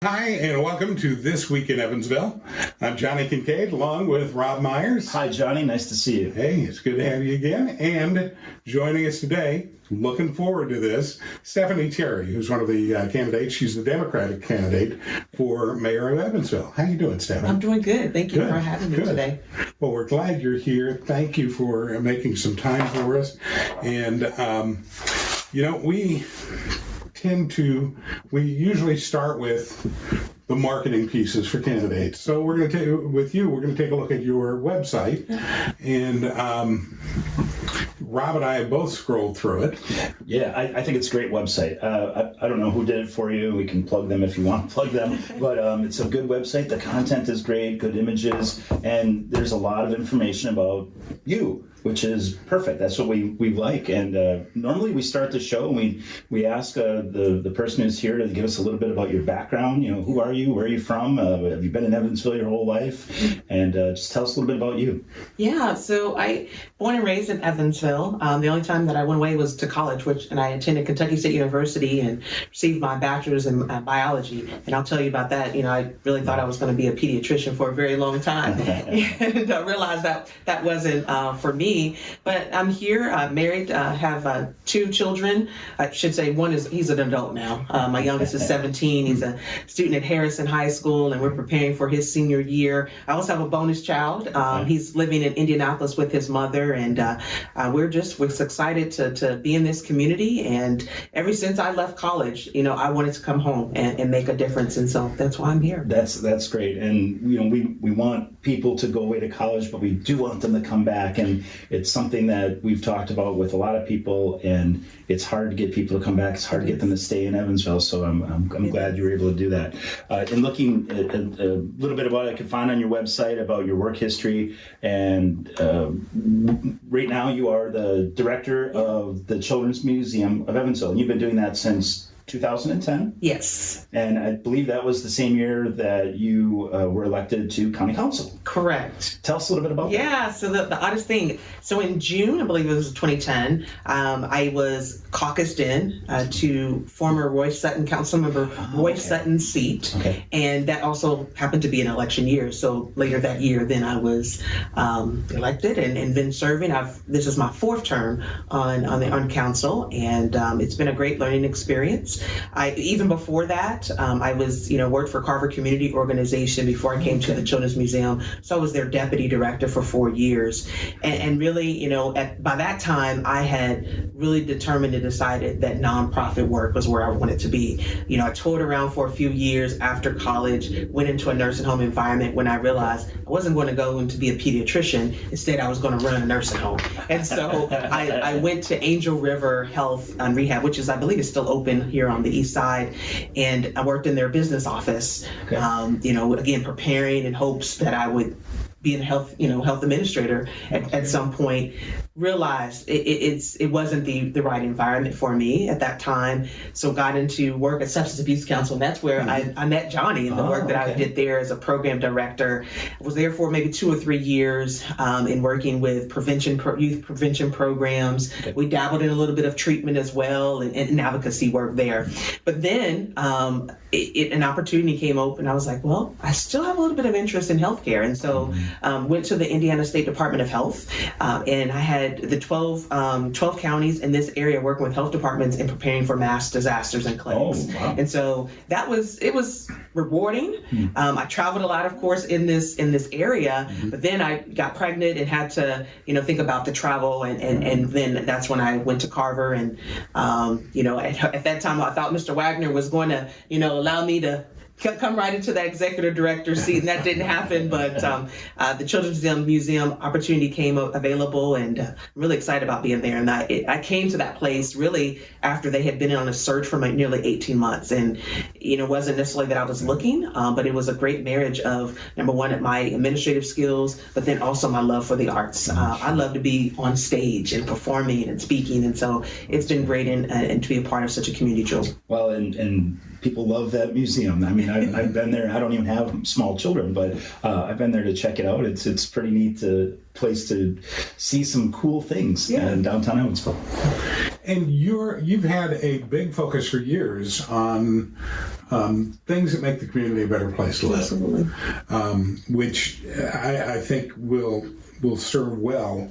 Hi, and welcome to This Week in Evansville. I'm Johnny Kincaid, along with Robb Myers. Hi, Johnny. Nice to see you. Hey, it's good to have you again. And joining us today, looking forward to this, Stephanie Terry, who's one of the candidates. She's the Democratic candidate for mayor of Evansville. How you doing, Stephanie? I'm doing good. Thank you for having me today. Well, we're glad you're here. Thank you for making some time for us. And, we usually start with the marketing pieces for candidates. So we're going to take a look at your website. And Rob and I have both scrolled through it. Yeah, I think it's a great website. I don't know who did it for you. We can plug them if you want to plug them. But it's a good website. The content is great, good images, and there's a lot of information about you, which is perfect. That's what we like. And normally we start the show and we ask the person who's here to give us a little bit about your background. You know, who are you? Where are you from? Have you been in Evansville your whole life? And just tell us a little bit about you. Yeah, so I born and raised in Evansville. The only time that I went away was to college, and I attended Kentucky State University and received my bachelor's in biology. And I'll tell you about that. You know, I really thought I was going to be a pediatrician for a very long time. And I realized that wasn't for me. But I'm here, married, have two children. I should say he's an adult now. My youngest is 17. He's a student at Harrison High School, and we're preparing for his senior year. I also have a bonus child. He's living in Indianapolis with his mother, and we're excited to be in this community. And ever since I left college, you know, I wanted to come home and make a difference, and so that's why I'm here. That's great. And you know, we want people to go away to college, but we do want them to come back, and it's something that we've talked about with a lot of people, and it's hard to get people to come back. It's hard to get them to stay in Evansville. So I'm glad you were able to do that. In looking at a little bit about what I could find on your website about your work history, and right now you are the director of the Children's Museum of Evansville, and you've been doing that since 2010? Yes. And I believe that was the same year that you were elected to county council. Correct. Tell us a little bit about that. Yeah, so the oddest thing, so in June, I believe it was 2010, I was caucused in to former Roy Sutton, Councilmember Roy Sutton's seat. Okay. And that also happened to be an election year. So later that year, then I was elected and been serving. This is my fourth term on council, and it's been a great learning experience. Even before that, I was, worked for Carver Community Organization before I came to the Children's Museum. So I was their deputy director for 4 years. And really, by that time, I had really determined and decided that nonprofit work was where I wanted to be. I toured around for a few years after college, went into a nursing home environment when I realized I wasn't going to go in to be a pediatrician. Instead, I was going to run a nursing home. And so I went to Angel River Health and Rehab, which I believe is still open here on the east side, and I worked in their business office. Okay. Again, preparing in hopes that I would be a health administrator at some point. Realized it wasn't the right environment for me at that time, so got into work at Substance Abuse Council, and that's where I met Johnny and the work that I did there as a program director. I was there for maybe 2 or 3 years in working with youth prevention programs. Okay. We dabbled in a little bit of treatment as well and advocacy work there. But then an opportunity came open. I was like, well, I still have a little bit of interest in healthcare, and so went to the Indiana State Department of Health, and I had the 12 counties in this area working with health departments and preparing for mass disasters and plagues. Oh, wow. And so it was rewarding. I traveled a lot, of course, in this area, but then I got pregnant and had to, think about the travel, and then that's when I went to Carver, and at that time I thought Mr. Wagner was going to, allow me to come right into the executive director seat, and that didn't happen. But the Children's Museum opportunity came available, and I'm really excited about being there. And I came to that place really after they had been on a search for nearly 18 months, and it wasn't necessarily that I was looking, but it was a great marriage of, number one, my administrative skills, but then also my love for the arts. I love to be on stage and performing and speaking, and so it's been great and to be a part of such a community jewel. Well, and people love that museum. I mean, I've been there. I don't even have small children, but I've been there to check it out. It's pretty neat place to see some cool things in downtown Evansville. And you've had a big focus for years on things that make the community a better place to live. Absolutely. Which I think will serve well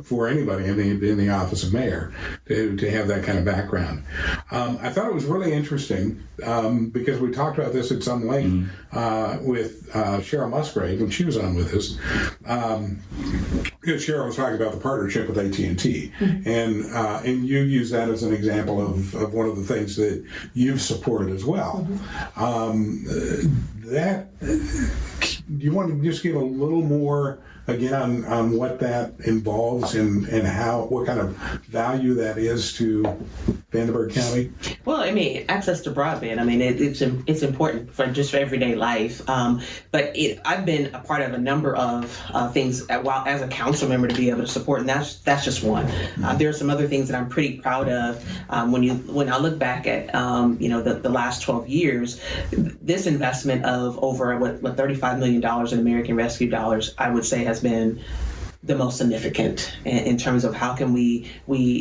for anybody in the office of mayor to have that kind of background. I thought it was really interesting because we talked about this at some length with Cheryl Musgrave when she was on with us. Because Cheryl was talking about the partnership with AT&T, and you use that as an example of one of the things that you've supported as well. Do you want to just give a little more again on what that involves and what kind of value that is to Vandenberg County? Well, I mean, access to broadband. I mean, it's important for just for everyday life. But I've been a part of a number of things while as a council member to be able to support, and that's just one. There are some other things that I'm pretty proud of. When I look back at the last 12 years, this investment of over $35 million in American Rescue dollars, I would say has been the most significant in terms of how can we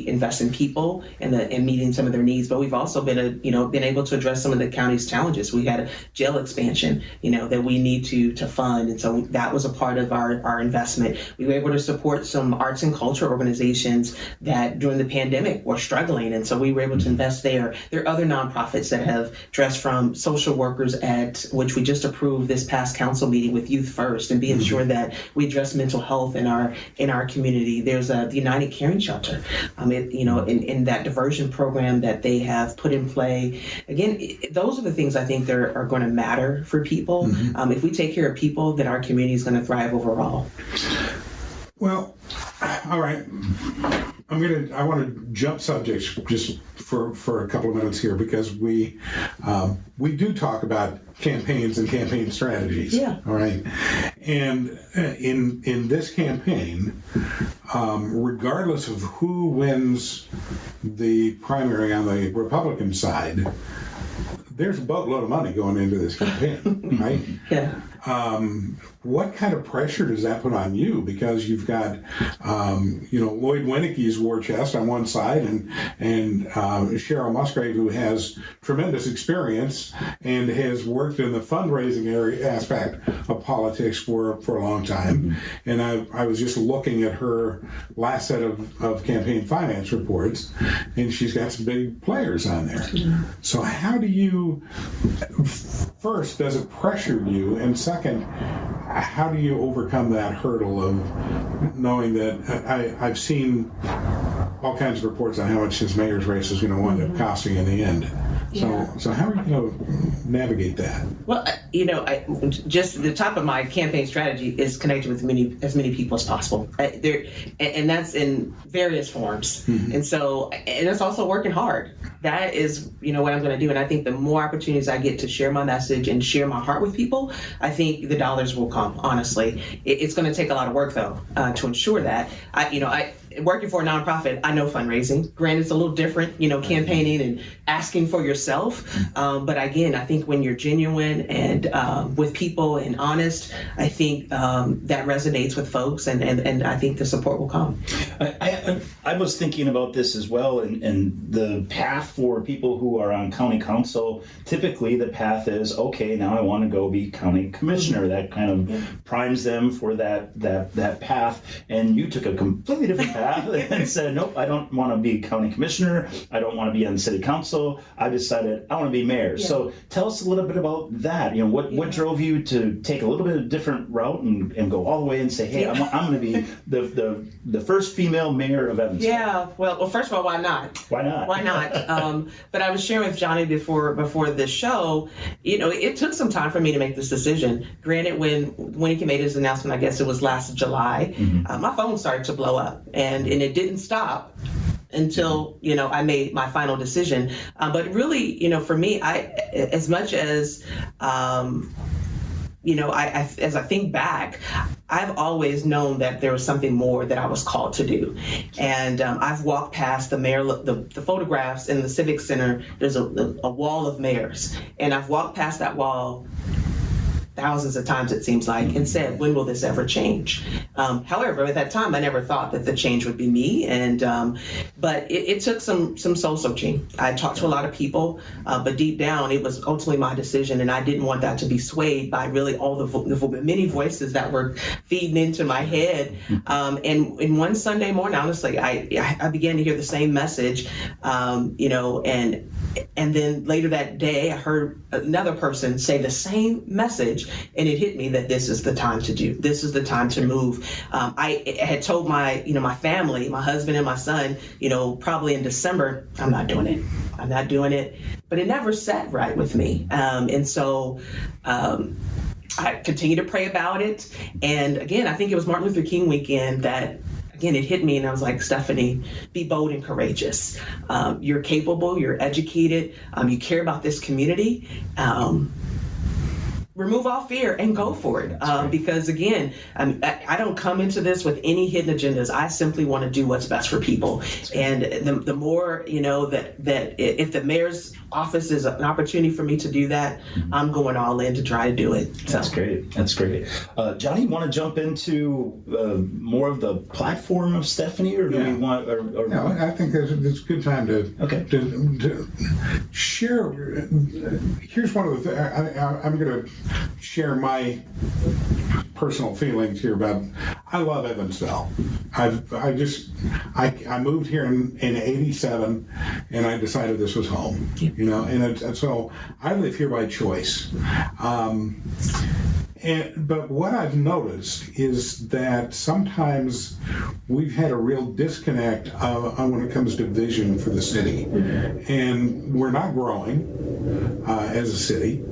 invest in people and meeting some of their needs. But we've also been able to address some of the county's challenges. We had a jail expansion, that we need to fund, and so that was a part of our investment. We were able to support some arts and culture organizations that during the pandemic were struggling, and so we were able to invest there. There are other nonprofits that have addressed, from social workers which we just approved this past council meeting with Youth First, and being sure that we address mental health in our community. There's the United Caring Shelter, in that diversion program that they have put in play. Again, those are the things I think that are going to matter for people. If we take care of people, then our community is going to thrive overall. Well, all right. I want to jump subjects just for a couple of minutes here, because we do talk about campaigns and campaign strategies. Yeah. All right. And in this campaign, regardless of who wins the primary on the Republican side, there's a boatload of money going into this campaign, right? Yeah. What kind of pressure does that put on you? Because you've got, Lloyd Winnicke's war chest on one side, and Cheryl Musgrave, who has tremendous experience and has worked in the fundraising aspect of politics for a long time. And I was just looking at her last set of campaign finance reports, and she's got some big players on there. So how do you, first, does it pressure you? And second, how do you overcome that hurdle of knowing that I've seen all kinds of reports on how much this mayor's race is going to wind up costing in the end? So how are you going to navigate that? Well, just the top of my campaign strategy is connected with as many people as possible. And that's in various forms. And so, and it's also working hard. That is, what I'm going to do. And I think the more opportunities I get to share my message and share my heart with people, I think the dollars will come, honestly. It's going to take a lot of work, though, to ensure that. Working for a nonprofit, I know fundraising. Granted, it's a little different, campaigning and asking for yourself. But again, I think when you're genuine and with people and honest, I think that resonates with folks, and I think the support will come. I was thinking about this as well, and the path for people who are on county council, typically the path is, okay, now I want to go be county commissioner. That kind of primes them for that path. And you took a completely different path and said, nope, I don't want to be county commissioner. I don't want to be on city council. I decided I want to be mayor. Yeah. So tell us a little bit about that. What drove you to take a little bit of a different route and go all the way and say, hey, I'm going to be the first female mayor of Evansville? Yeah. Well, first of all, why not? Why not? Why not? But I was sharing with Johnny before the show, it took some time for me to make this decision. Granted, when he made his announcement, I guess it was last July, my phone started to blow up, and it didn't stop until I made my final decision. But really, for me, as much as as I think back, I've always known that there was something more that I was called to do. And I've walked past the photographs in the Civic Center. There's a wall of mayors, and I've walked past that wall thousands of times it seems like, and said, when will this ever change? However, at that time, I never thought that the change would be me. And but it took some soul searching. I talked to a lot of people, but deep down, it was ultimately my decision, and I didn't want that to be swayed by really all the many voices that were feeding into my head. And in one Sunday morning, honestly, I began to hear the same message, and then later that day, I heard another person say the same message, and it hit me that this is the time to do. This is the time to move. I had told my family, my husband and my son, probably in December, I'm not doing it. I'm not doing it. But it never sat right with me. And so I continued to pray about it. And again, I think it was Martin Luther King weekend that, again, it hit me, and I was like, Stephanie, be bold and courageous. You're capable, you're educated, you care about this community. Remove all fear and go for it. Because again, I don't come into this with any hidden agendas. I simply want to do what's best for people. And the more, that if the mayor's office is an opportunity for me to do that, I'm going all in to try to do it. So. That's great. That's great. Johnny, you want to jump into more of the platform of Stephanie, or do we want? No, I think it's a good time to share. Here's one of the. I'm going to share my personal feelings here about. I love Evansville. I moved here in '87, and I decided this was home. And so I live here by choice. But what I've noticed is that sometimes we've had a real disconnect when it comes to vision for the city, and we're not growing as a city,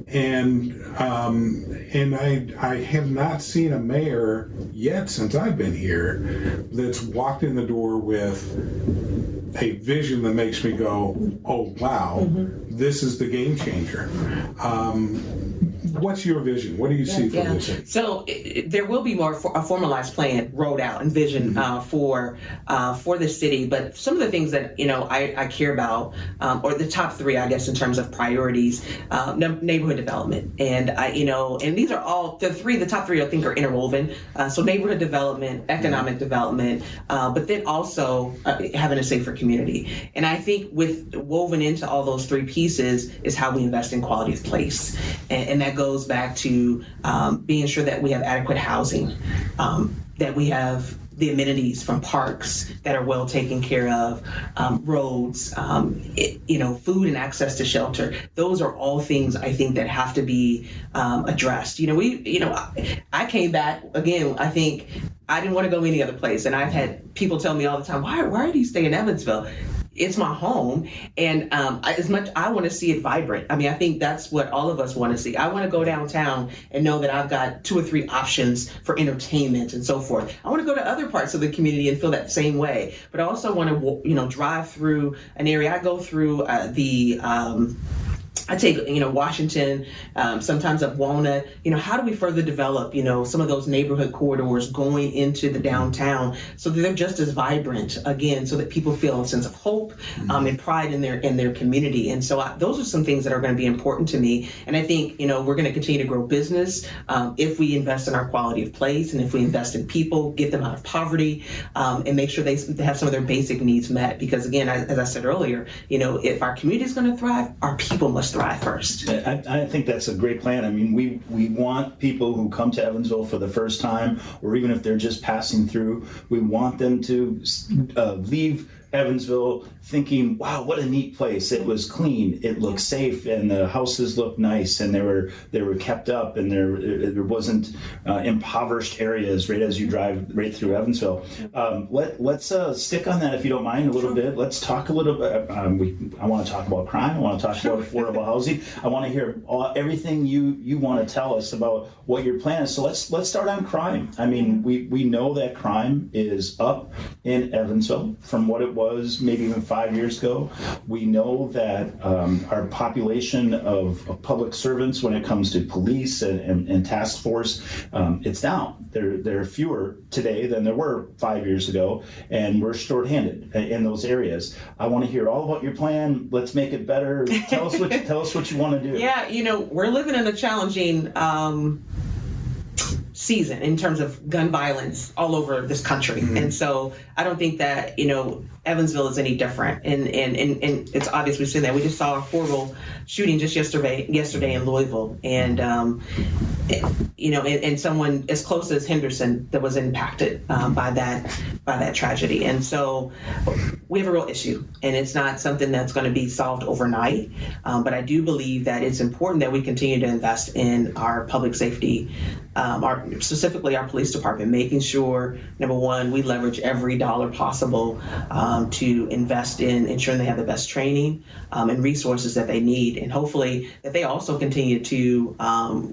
and I have not seen a mayor yet since I've been here that's walked in the door with a vision that makes me go, oh wow, this is the game changer. What's your vision? What do you see for this? So there will be more a formalized plan rolled out and vision for the city. But some of the things that I care about, or the top three, I guess, in terms of priorities, neighborhood development, and and these are all the top three I think are interwoven. So neighborhood development, economic development, but then also having a safer community. And I think with woven into all those three pieces is how we invest in quality of place, and that goes back to being sure that we have adequate housing, that we have the amenities from parks that are well taken care of, roads, food and access to shelter. Those are all things I think that have to be addressed. I came back again. I think I didn't want to go any other place, and I've had people tell me all the time, why do you stay in Evansville? It's my home, and as much I want to see it vibrant. I mean, I think that's what all of us want to see. I want to go downtown and know that I've got 2 or 3 options for entertainment and so forth. I want to go to other parts of the community and feel that same way. But I also want to, drive through an area. I go through I take, Washington, sometimes up Walnut. How do we further develop, some of those neighborhood corridors going into the downtown so that they're just as vibrant again, so that people feel a sense of hope and pride in their community. And so those are some things that are going to be important to me. And I think, we're going to continue to grow business if we invest in our quality of place, and if we invest in people, get them out of poverty, and make sure they have some of their basic needs met. Because again, as I said earlier, if our community is going to thrive, our people must thrive first. I think that's a great plan. I mean, we want people who come to Evansville for the first time, or even if they're just passing through, we want them to leave Evansville thinking, wow, what a neat place. It was clean, it looked safe, and the houses looked nice, and they were kept up, and there wasn't impoverished areas right as you drive right through Evansville. Let's stick on that, if you don't mind, a little bit. Let's talk a little bit. I want to talk about crime. I want to talk about affordable housing. I want to hear everything you want to tell us about what your plan is. So let's start on crime. I mean, we know that crime is up in Evansville from what it was maybe even 5 years ago. We know that our population of public servants, when it comes to police and task force, it's down. There are fewer today than there were 5 years ago, and we're shorthanded in those areas. I want to hear all about your plan. Let's make it better. Tell us what you want to do. Yeah, we're living in a challenging season in terms of gun violence all over this country. Mm-hmm. And so I don't think that, Evansville is any different. And it's obvious we've seen that. We just saw a horrible shooting just yesterday in Louisville. And, and someone as close as Henderson that was impacted by that tragedy. And so we have a real issue, and it's not something that's going to be solved overnight. But I do believe that it's important that we continue to invest in our public safety, specifically our police department, making sure, number one, we leverage every dollar possible to invest in ensuring they have the best training and resources that they need, and hopefully that they also continue to,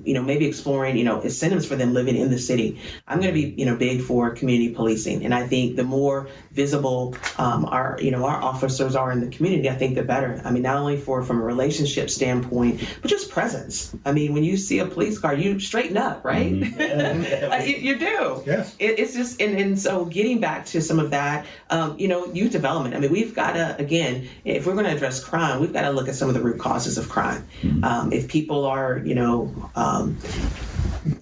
maybe exploring, incentives for them living in the city. I'm going to be, big for community policing, and I think the more visible our officers are in the community, I think the better. I mean, not only from a relationship standpoint, but just presence. I mean, when you see a police car, you straighten up, right? Mm-hmm. you do. Yes. It's just, and so getting back to some of that, youth development. I mean, we've got to, again, if we're going to address crime, we've got to look at some of the root causes of crime. Mm-hmm. If people are,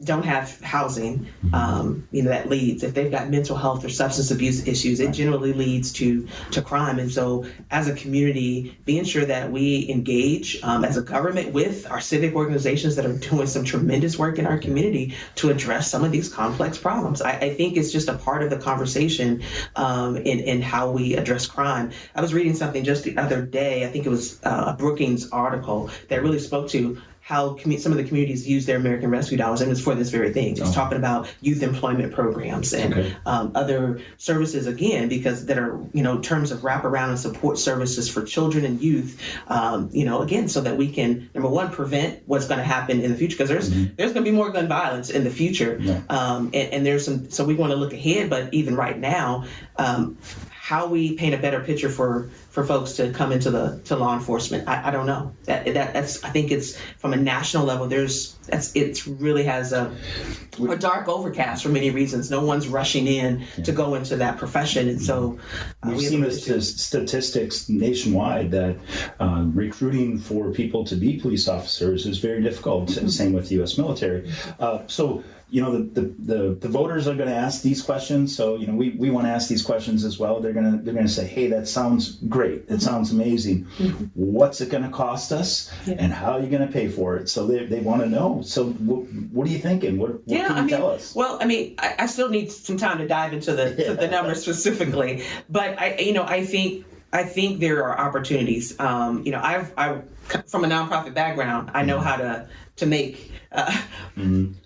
don't have housing, that leads. If they've got mental health or substance abuse issues, it generally leads to crime. And so as a community, being sure that we engage as a government with our civic organizations that are doing some tremendous work in our community to address some of these complex problems. I think it's just a part of the conversation in how we address crime. I was reading something just the other day, I think it was a Brookings article that really spoke to how some of the communities use their American Rescue dollars, and it's for this very thing. It's talking about youth employment programs and other services, again, because that are, in terms of wraparound and support services for children and youth, again, so that we can, number one, prevent what's going to happen in the future, because there's going to be more gun violence in the future. Yeah. And there's so we want to look ahead, but even right now, how we paint a better picture for folks to come into to law enforcement, I don't know. That's I think it's from a national level. It really has a dark overcast for many reasons. No one's rushing in to go into that profession, and so we've seen this statistics nationwide that recruiting for people to be police officers is very difficult. Mm-hmm. Same with the U.S. military. So. The voters are going to ask these questions, so we want to ask these questions as well. They're going to say, "Hey, that sounds great. It sounds amazing. Mm-hmm. What's it going to cost us, and how are you going to pay for it?" So they want to know. So what are you thinking? What can you tell us? Well, I still need some time to dive into to the numbers specifically, but I think there are opportunities. I've from a nonprofit background, I know how to make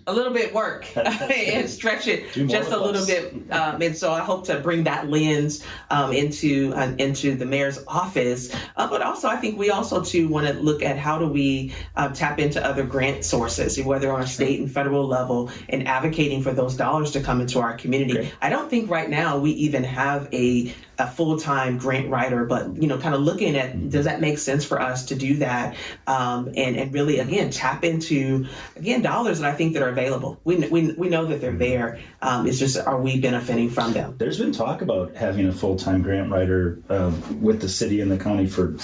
a little bit work and stretch it just a little bit. And so I hope to bring that lens into the mayor's office. But also, I think we also too want to look at how do we tap into other grant sources, whether on a state and federal level, and advocating for those dollars to come into our community. Okay. I don't think right now we even have a full-time grant writer, but kind of looking at, does that make sense for us to do that, and really again tap into dollars that I think that are available. We know that they're there. It's just, are we benefiting from them? There's been talk about having a full-time grant writer with the city and the county for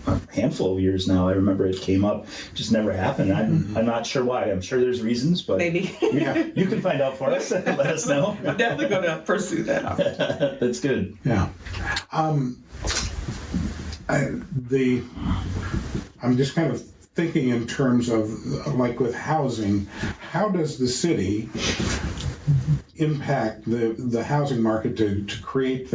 a handful of years now. I remember it came up, just never happened. I'm not sure why. I'm sure there's reasons, but maybe you can find out for us and let us know. I'm definitely going to pursue that. That's good. Yeah. I'm just kind of thinking in terms of, like with housing, how does the city impact the housing market to create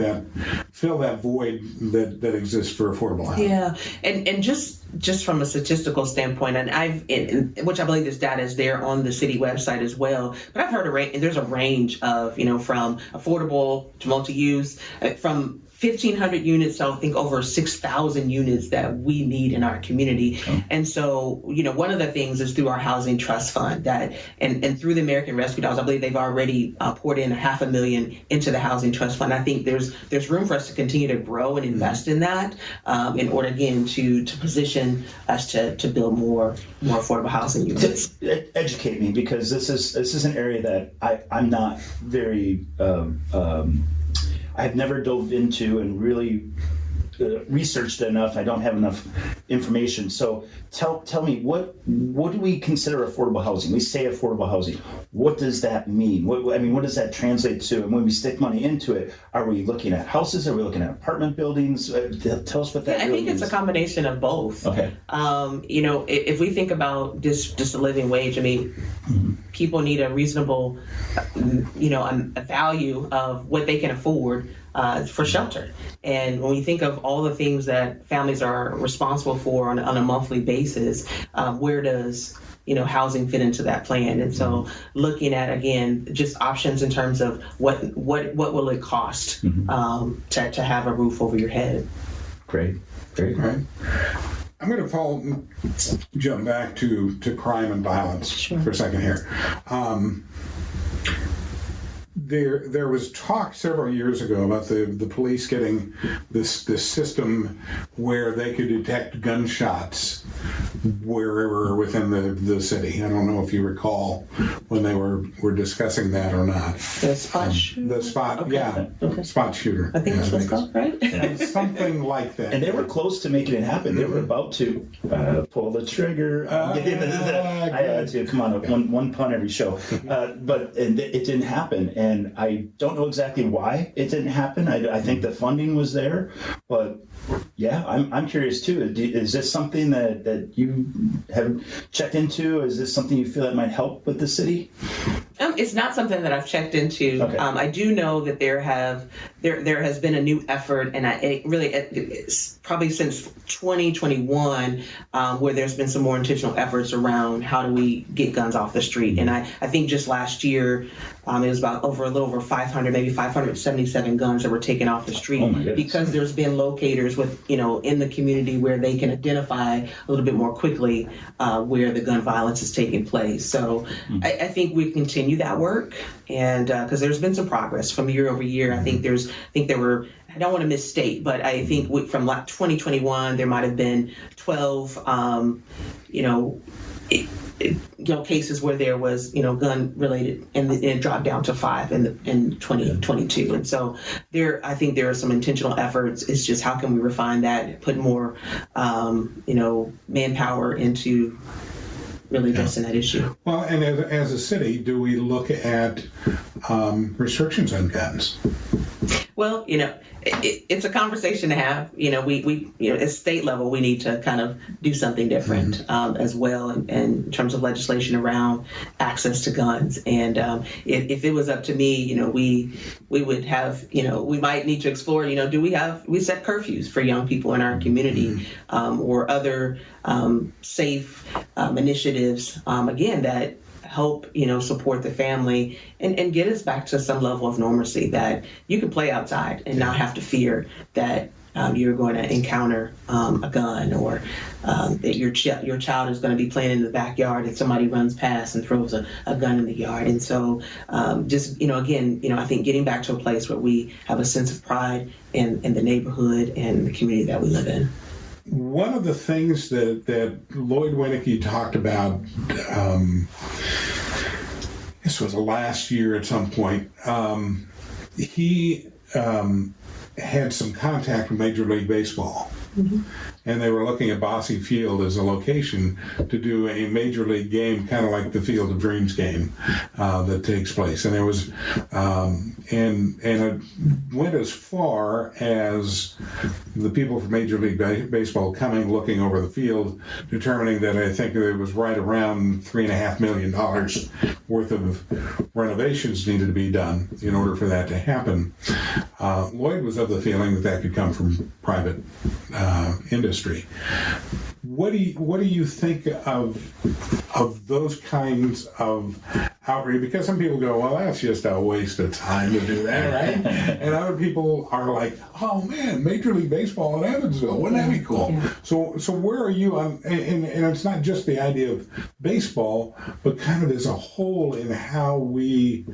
fill that void that exists for affordable housing? Yeah, and just from a statistical standpoint, and which I believe this data is there on the city website as well, but I've heard there's a range of, from affordable to multi-use, from 1,500 units, so I think over 6,000 units that we need in our community. And so, one of the things is through our housing trust fund that, and through the American Rescue Dollars, I believe they've already poured in $500,000 into the housing trust fund. I think there's room for us to continue to grow and invest in that in order, again, to position us to build more affordable housing units. Educate me, because this is an area that I'm not very I've never dove into and really researched enough. I don't have enough information. So tell me, what do we consider affordable housing? We say affordable housing. What does that mean? What does that translate to? And when we stick money into it, are we looking at houses? Are we looking at apartment buildings? Tell us what that I really think means. it's a combination of both. Okay. If we think about just a living wage, people need a reasonable, a value of what they can afford for shelter. And when we think of all the things that families are responsible for on a monthly basis, where does housing fit into that plan? And so looking at, again, just options in terms of what will it cost to have a roof over your head. Great. All right. I'm going to jump back to crime and violence for a second here. There was talk several years ago about the police getting this system where they could detect gunshots wherever within the city. I don't know if you recall when they were discussing that or not. The spot shooter? The spot, Okay. yeah. Okay. Spot shooter. I think that's what's called, right? Something like that. And they were close to making it happen. They were about to pull the trigger. I had to, come on, one pun every show. But it didn't happen. And I don't know exactly why it didn't happen. I think the funding was there. But yeah, I'm curious too. Is this something that you have checked into? Is this something you feel that might help with the city? It's not something that I've checked into. Okay. I do know that there has been a new effort, and it's probably since 2021 where there's been some more intentional efforts around how do we get guns off the street. And I think just last year it was about a little over 500, maybe 577 guns that were taken off the street because there's been locators in the community where they can identify a little bit more quickly where the gun violence is taking place. So I think we continue that work, and because there's been some progress from year over year. I think there were, I don't want to misstate, but I think from 2021 there might have been 12 cases where there was gun related, and it dropped down to 5 in 2022. And so I think there are some intentional efforts. It's just how can we refine that, put more manpower into really addressing that issue. Well, and as a city, do we look at restrictions on guns? Well, it's a conversation to have. We at state level, we need to kind of do something different as well, and in terms of legislation around access to guns. And if it was up to me, we would have, we might need to explore, do we set curfews for young people in our community or other safe initiatives, again, that help support the family and get us back to some level of normalcy, that you can play outside and not have to fear that you're going to encounter a gun, or that your child is going to be playing in the backyard and somebody runs past and throws a gun in the yard. And so again, I think getting back to a place where we have a sense of pride in the neighborhood and the community that we live in. One of the things that Lloyd Winnicky talked about, this was last year at some point, he had some contact with Major League Baseball. And they were looking at Bosse Field as a location to do a Major League game, kind of like the Field of Dreams game that takes place. And there was, and it went as far as the people from Major League Baseball coming, looking over the field, determining that I think it was right around $3.5 million worth of renovations needed to be done in order for that to happen. Lloyd was of the feeling that could come from private industry. what do you think of those kinds of outreach? Because some people go, well, that's just a waste of time to do that, right? And other people are like, oh man, Major League Baseball in Evansville, wouldn't that be cool? Yeah. So where are you on? And it's not just the idea of baseball, but kind of as a whole in how we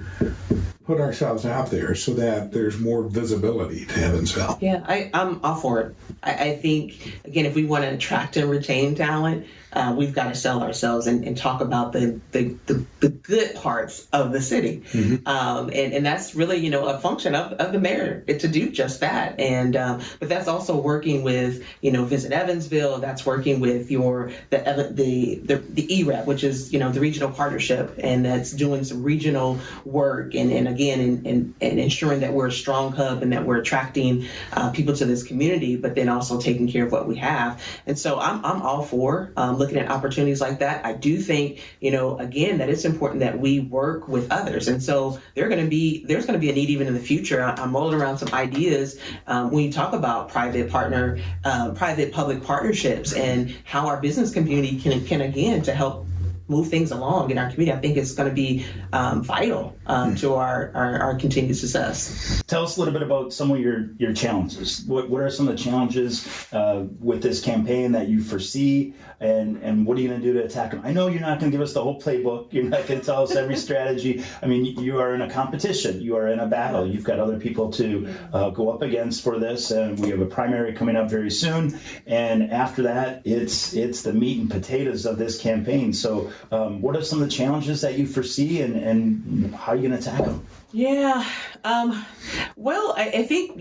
put ourselves out there so that there's more visibility to Evansville. Yeah, I'm all for it. I think, again, if we want to attract and retain talent, we've got to sell ourselves and talk about the good parts of the city. And that's really, a function of the mayor to do just that. And but that's also working with, Visit Evansville. That's working with the EREP, which is, the regional partnership, and that's doing some regional work and again, and ensuring that we're a strong hub and that we're attracting people to this community, but then also taking care of what we have. And so I'm all for looking at opportunities like that. I do think, again, that it's important that we work with others. And so there's going to be a need even in the future. I'm rolling around some ideas when you talk about private-public partnerships and how our business community can again, to help move things along in our community. I think it's going to be vital to our continued success. Tell us a little bit about some of your challenges. What are some of the challenges with this campaign that you foresee, and what are you going to do to attack them? I know you're not going to give us the whole playbook. You're not going to tell us every strategy. I mean, you are in a competition. You are in a battle. You've got other people to go up against for this, and we have a primary coming up very soon. And after that, it's the meat and potatoes of this campaign. So what are some of the challenges that you foresee, and how are you going to attack them? Yeah. Well, I think,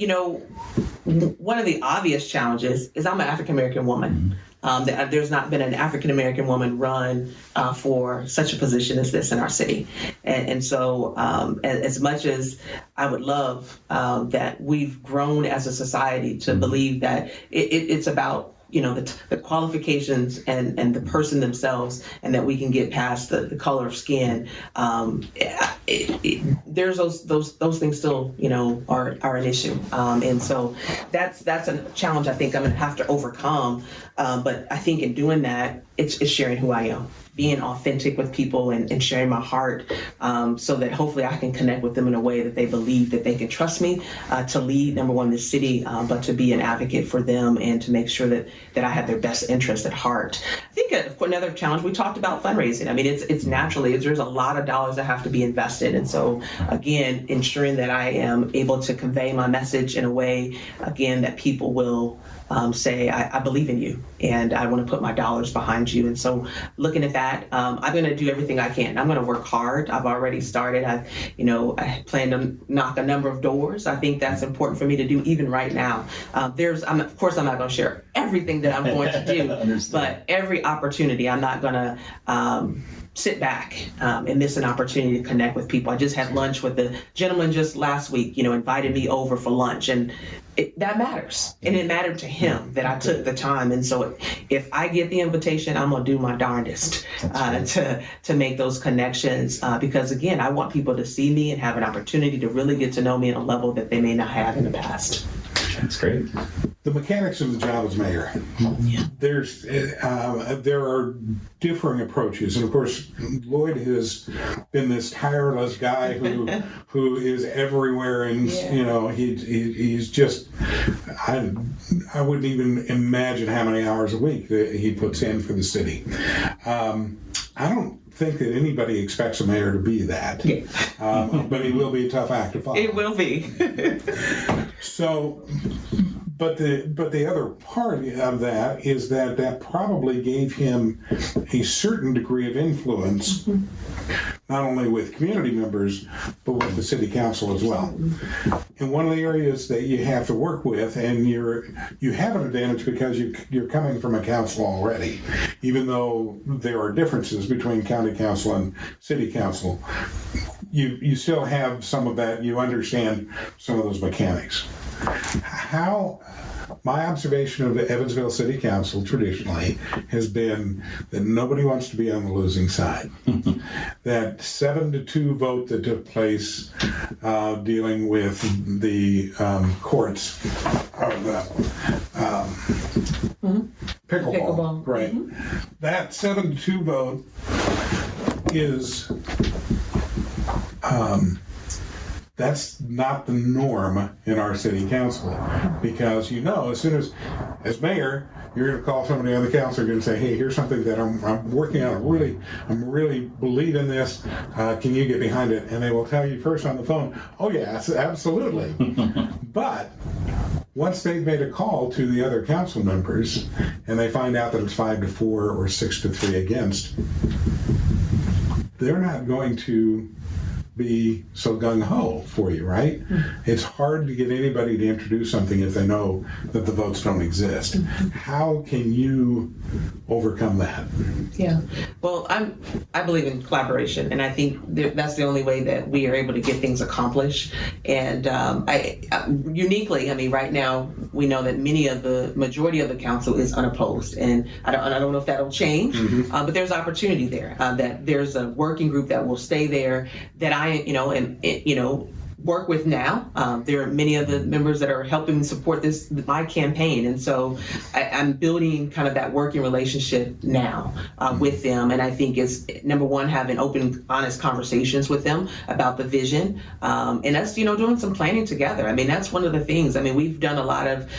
one of the obvious challenges is I'm an African-American woman. There's not been an African-American woman run for such a position as this in our city. And so as much as I would love that we've grown as a society to believe that it's about the qualifications and the person themselves, and that we can get past the color of skin. There's those things still, are an issue. And so that's a challenge I think I'm going to have to overcome. But I think in doing that, it's sharing who I am, being authentic with people and sharing my heart, so that hopefully I can connect with them in a way that they believe that they can trust me to lead, number one, this city, but to be an advocate for them and to make sure that I have their best interest at heart. I think another challenge, we talked about fundraising. I mean, it's naturally, there's a lot of dollars that have to be invested. And so, again, ensuring that I am able to convey my message in a way, again, that people will say, I believe in you and I want to put my dollars behind you. And so looking at that, I'm going to do everything I can. I'm going to work hard. I've already started. I plan to knock a number of doors. I think that's important for me to do even right now. Of course, I'm not going to share everything that I'm going to do, but every opportunity, I'm not going to sit back and miss an opportunity to connect with people. I just had lunch with the gentleman just last week, invited me over for lunch, and that matters. And it mattered to him that I took the time. And so if I get the invitation, I'm going to do my darndest to make those connections. Because again, I want people to see me and have an opportunity to really get to know me at a level that they may not have in the past. That's great. The mechanics of the job as mayor. Yeah. There are differing approaches, and of course, Lloyd has been this tireless guy who is everywhere, and he's just I wouldn't even imagine how many hours a week that he puts in for the city. I don't think that anybody expects a mayor to be that, but he will be a tough act to follow. It will be. So, but the other part of that is that probably gave him a certain degree of influence, not only with community members, but with the city council as well. And one of the areas that you have to work with, and you have an advantage because you're coming from a council already, even though there are differences between county council and city council. You still have some of that. You understand some of those mechanics. My observation of the Evansville City Council traditionally has been that nobody wants to be on the losing side. that 7-2 vote that took place dealing with the courts, or the pickleball. Right. That 7-2 vote is that's not the norm in our city council, because as soon as mayor, you're going to call somebody on the council, you're going to say, hey, here's something that I'm working on, I'm really believing this, can you get behind it? And they will tell you first on the phone, oh yes, absolutely. But once they've made a call to the other council members and they find out that it's 5-4 or 6-3 against, they're not going to be so gung-ho for you, right? It's hard to get anybody to introduce something if they know that the votes don't exist. How can you overcome that? Yeah. Well, I believe in collaboration, and I think that's the only way that we are able to get things accomplished. And uniquely, right now we know that the majority of the council is unopposed, and I don't know if that'll change, but there's opportunity there. That there's a working group that will stay there that I work with now. There are many of the members that are helping support my campaign, and so I'm building kind of that working relationship now with them. And I think it's number one, having open, honest conversations with them about the vision, and us, doing some planning together. That's one of the things. We've done a lot of,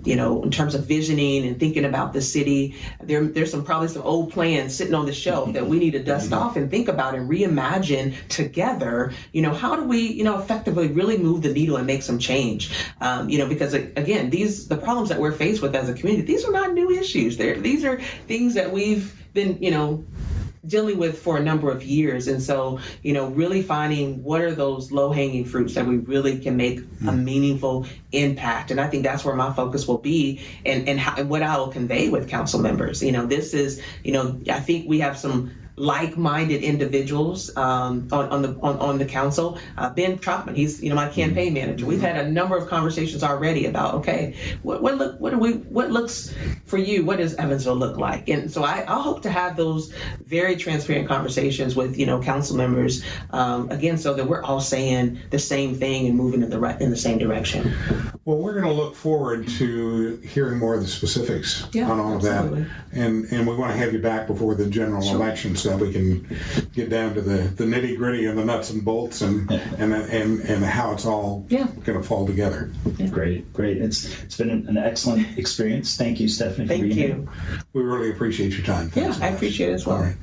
in terms of visioning and thinking about the city. There's probably some old plans sitting on the shelf that we need to dust off and think about and reimagine together. How do we, effectively really move the needle and make some change? Because again, the problems that we're faced with as a community, these are not new issues. These are things that we've been, dealing with for a number of years. And so, really finding what are those low-hanging fruits that we really can make a meaningful impact. And I think that's where my focus will be, and what I will convey with council members. This is, I think we have some like-minded individuals on the council. Ben Troutman, he's my campaign manager. We've had a number of conversations already about, okay, what looks for you? What does Evansville look like? And so I hope to have those very transparent conversations with council members, again, so that we're all saying the same thing and moving in the same direction. Well, we're going to look forward to hearing more of the specifics on all absolutely. of that, and we want to have you back before the general election so that we can get down to the nitty gritty and the nuts and bolts and how it's all going to fall together. Yeah. Great. It's been an excellent experience. Thank you, Stephanie, for being here. We really appreciate your time. Thanks so I much. appreciate it as well. All right.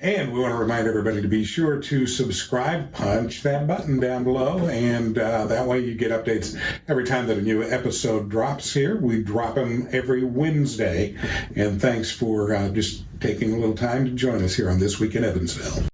And we want to remind everybody to be sure to subscribe, punch that button down below, and that way you get updates every time that a new episode drops here. We drop them every Wednesday. And thanks for just taking a little time to join us here on This Week in Evansville.